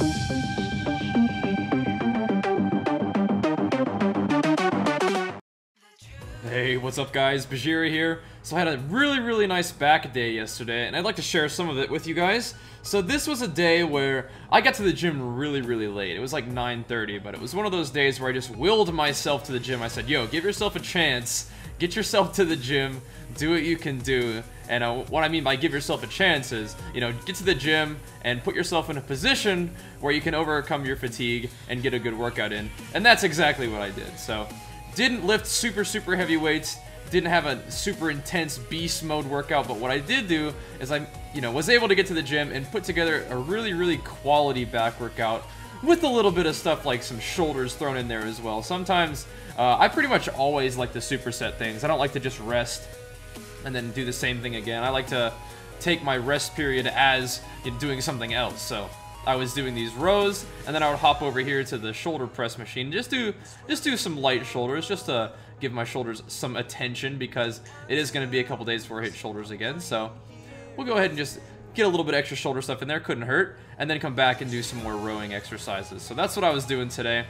Hey, what's up guys, Bajheera here. So I had a really nice back day yesterday, and I'd like to share some of it with you guys. So this was a day where I got to the gym really late. It was like 9:30, but it was one of those days where I just willed myself to the gym. I said, yo, give yourself a chance, get yourself to the gym, do what you can do. And what I mean by give yourself a chance is, you know, get to the gym and put yourself in a position where you can overcome your fatigue and get a good workout in. And that's exactly what I did. So didn't lift super heavy weights, didn't have a super intense beast mode workout, but what I did do is I, was able to get to the gym and put together a really quality back workout with a little bit of stuff like some shoulders thrown in there as well. Sometimes, I pretty much always like to superset things. I don't like to just rest and then do the same thing again. I like to take my rest period as doing something else. So I was doing these rows, and then I would hop over here to the shoulder press machine, just do some light shoulders, just to give my shoulders some attention, because it is going to be a couple days before I hit shoulders again. So we'll go ahead and just get a little bit extra shoulder stuff in there, couldn't hurt, and then come back and do some more rowing exercises. So that's what I was doing today.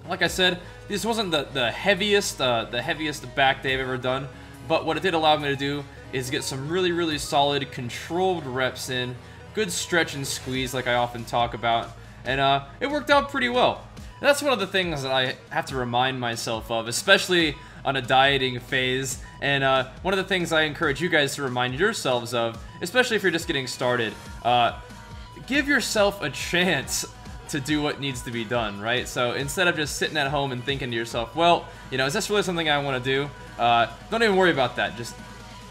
Like I said, this wasn't the heaviest back day I've ever done, but what it did allow me to do is get some really solid controlled reps in. Good stretch and squeeze like I often talk about, and it worked out pretty well. And that's one of the things that I have to remind myself of, especially on a dieting phase, and one of the things I encourage you guys to remind yourselves of, especially if you're just getting started, give yourself a chance to do what needs to be done, right? So instead of just sitting at home and thinking to yourself, well, is this really something I want to do? Don't even worry about that. Just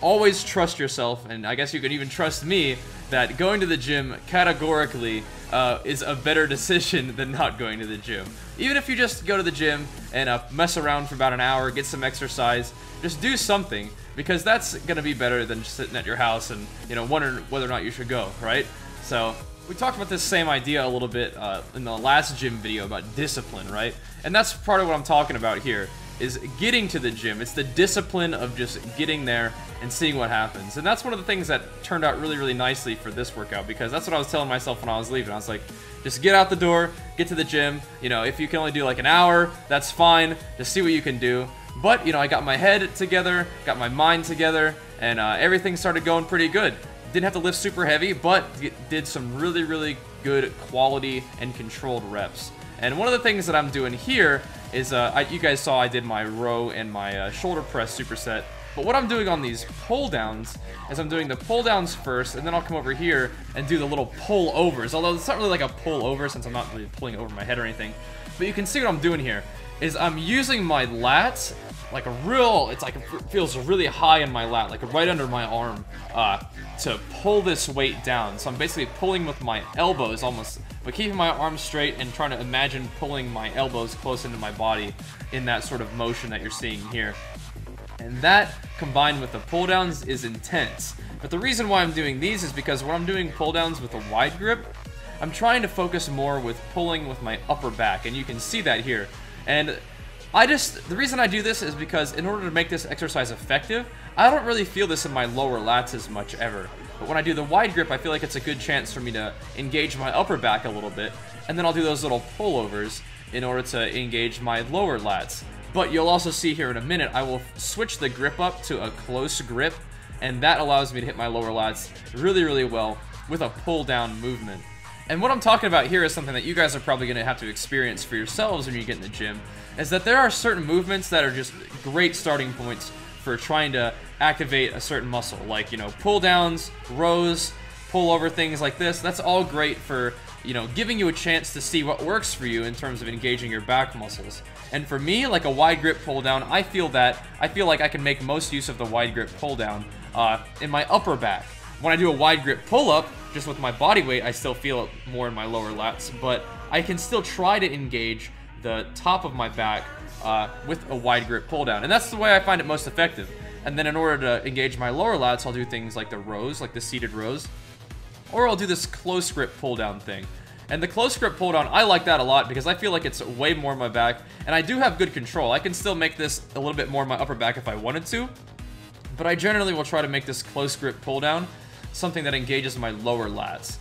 always trust yourself, and I guess you could even trust me, that going to the gym categorically is a better decision than not going to the gym. Even if you just go to the gym and mess around for about an hour, get some exercise, just do something, because that's gonna be better than just sitting at your house and wondering whether or not you should go, right? So we talked about this same idea a little bit in the last gym video about discipline, right? And that's part of what I'm talking about here, is getting to the gym. It's the discipline of just getting there and seeing what happens. And that's one of the things that turned out really nicely for this workout, because that's what I was telling myself when I was leaving. I was like, just get out the door, get to the gym. If you can only do like an hour, that's fine. Just see what you can do. But, I got my head together, got my mind together, and everything started going pretty good. Didn't have to lift super heavy, but did some really good quality and controlled reps. And one of the things that I'm doing here is, you guys saw I did my row and my shoulder press superset. But what I'm doing on these pull downs is I'm doing the pull downs first, and then I'll come over here and do the little pull overs. Although it's not really like a pull over, since I'm not really pulling over my head or anything. But you can see what I'm doing here is I'm using my lats like it feels really high in my lat, like right under my arm, to pull this weight down. So I'm basically pulling with my elbows almost, but keeping my arms straight and trying to imagine pulling my elbows close into my body in that sort of motion that you're seeing here. And that, combined with the pull downs, is intense. But the reason why I'm doing these is because when I'm doing pull downs with a wide grip, I'm trying to focus more with pulling with my upper back, and you can see that here. And the reason I do this is because in order to make this exercise effective, I don't really feel this in my lower lats as much ever. But when I do the wide grip, I feel like it's a good chance for me to engage my upper back a little bit, and then I'll do those little pullovers in order to engage my lower lats. But you'll also see here in a minute, I will switch the grip up to a close grip, and that allows me to hit my lower lats really well with a pull down movement. And what I'm talking about here is something that you guys are probably going to have to experience for yourselves when you get in the gym, is that there are certain movements that are just great starting points for trying to activate a certain muscle, like, pull downs, rows, pull over, things like this. That's all great for, giving you a chance to see what works for you in terms of engaging your back muscles. And for me, like a wide grip pull down, I feel like I can make most use of the wide grip pull down in my upper back. When I do a wide grip pull up, just with my body weight, I still feel it more in my lower lats, but I can still try to engage the top of my back with a wide grip pull down. And that's the way I find it most effective. And then in order to engage my lower lats, I'll do things like the rows, like the seated rows, or I'll do this close grip pull down thing. And the close grip pull down, I like that a lot because I feel like it's way more in my back, and I do have good control. I can still make this a little bit more in my upper back if I wanted to, but I generally will try to make this close grip pull down something that engages my lower lats.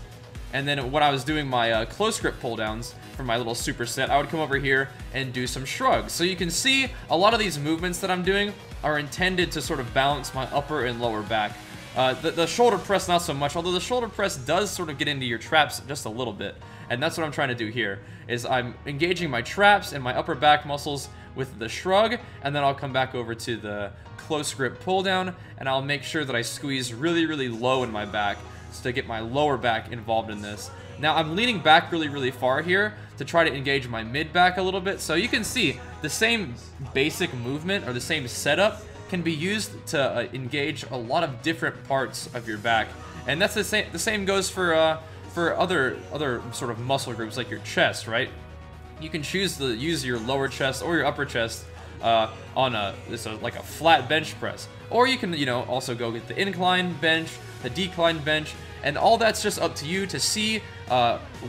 And then when I was doing my close grip pull downs for my little superset, I would come over here and do some shrugs. So you can see a lot of these movements that I'm doing are intended to sort of balance my upper and lower back. The shoulder press not so much, although the shoulder press does sort of get into your traps just a little bit. And that's what I'm trying to do here, is I'm engaging my traps and my upper back muscles with the shrug, and then I'll come back over to the close grip pull down, and I'll make sure that I squeeze really, really low in my back to get my lower back involved in this. Now I'm leaning back really, really far here to try to engage my mid back a little bit, so you can see the same basic movement or the same setup can be used to engage a lot of different parts of your back. And that's the same goes for other sort of muscle groups like your chest, right? You can choose to use your lower chest or your upper chest on like a flat bench press, or you can also go get the incline bench, the decline bench, and all that's just up to you to see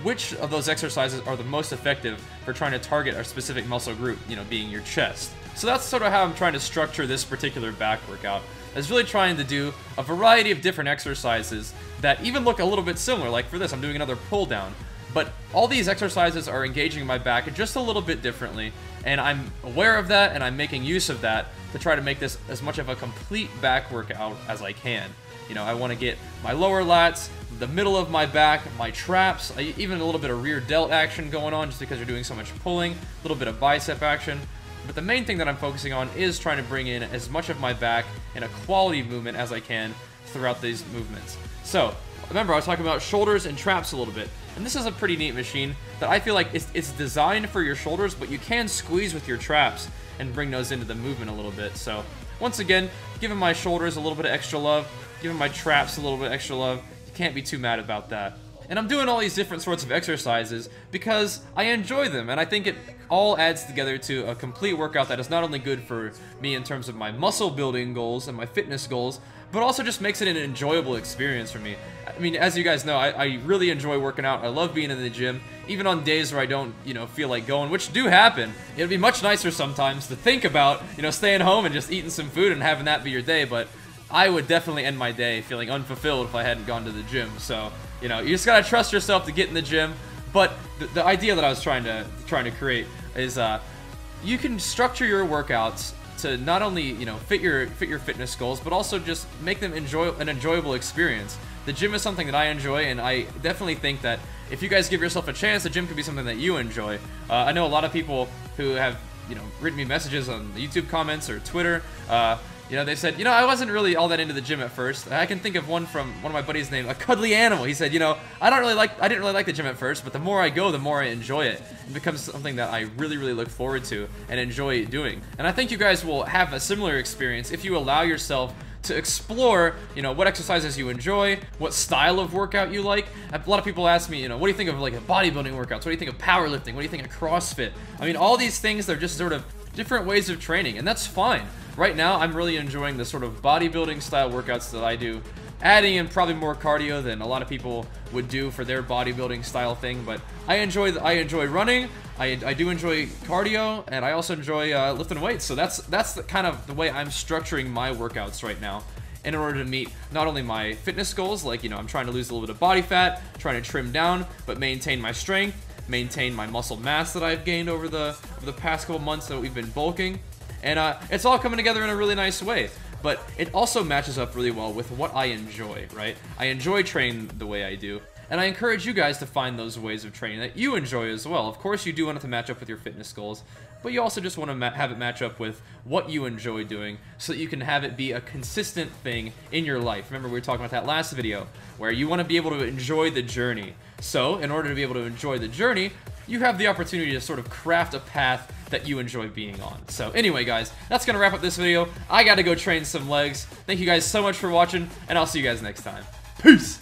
which of those exercises are the most effective for trying to target a specific muscle group, being your chest. So that's sort of how I'm trying to structure this particular back workout. I was really trying to do a variety of different exercises that even look a little bit similar. Like for this, I'm doing another pull down. But all these exercises are engaging my back just a little bit differently, and I'm aware of that, and I'm making use of that to try to make this as much of a complete back workout as I can. I want to get my lower lats, the middle of my back, my traps, even a little bit of rear delt action going on just because you're doing so much pulling, a little bit of bicep action. But the main thing that I'm focusing on is trying to bring in as much of my back in a quality movement as I can throughout these movements. So, remember I was talking about shoulders and traps a little bit, and this is a pretty neat machine that I feel like it's designed for your shoulders, but you can squeeze with your traps and bring those into the movement a little bit. So, once again, giving my shoulders a little bit of extra love, giving my traps a little bit extra love. You can't be too mad about that. And I'm doing all these different sorts of exercises because I enjoy them, and I think it all adds together to a complete workout that is not only good for me in terms of my muscle building goals and my fitness goals, but also just makes it an enjoyable experience for me. I mean, as you guys know, I really enjoy working out. I love being in the gym, even on days where I don't, feel like going, which do happen. It'd be much nicer sometimes to think about, staying home and just eating some food and having that be your day, but I would definitely end my day feeling unfulfilled if I hadn't gone to the gym. So, you just gotta trust yourself to get in the gym. But the idea that I was trying to create is you can structure your workouts to not only fit your fitness goals, but also just make them an enjoyable experience. The gym is something that I enjoy, and I definitely think that if you guys give yourself a chance, the gym could be something that you enjoy. I know a lot of people who have written me messages on the YouTube comments or Twitter. They said, I wasn't really all that into the gym at first. I can think of one from one of my buddies named A Cuddly Animal. He said, I didn't really like the gym at first, but the more I go, the more I enjoy it. It becomes something that I really, really look forward to and enjoy doing. And I think you guys will have a similar experience if you allow yourself to explore, what exercises you enjoy, what style of workout you like. A lot of people ask me, what do you think of like bodybuilding workouts? What do you think of powerlifting? What do you think of CrossFit? I mean, all these things, they're just sort of different ways of training, and that's fine. Right now, I'm really enjoying the sort of bodybuilding style workouts that I do, adding in probably more cardio than a lot of people would do for their bodybuilding style thing, but I enjoy running, I do enjoy cardio, and I also enjoy lifting weights. So that's kind of the way I'm structuring my workouts right now in order to meet not only my fitness goals, like, I'm trying to lose a little bit of body fat, trying to trim down, but maintain my strength, maintain my muscle mass that I've gained over the past couple months that we've been bulking. And it's all coming together in a really nice way. But it also matches up really well with what I enjoy, right? I enjoy training the way I do. And I encourage you guys to find those ways of training that you enjoy as well. Of course, you do want it to match up with your fitness goals, but you also just want to have it match up with what you enjoy doing so that you can have it be a consistent thing in your life. Remember, we were talking about that last video, where you want to be able to enjoy the journey. So, in order to be able to enjoy the journey, you have the opportunity to sort of craft a path that you enjoy being on. So anyway, guys, that's gonna wrap up this video. I gotta go train some legs. Thank you guys so much for watching, and I'll see you guys next time. Peace!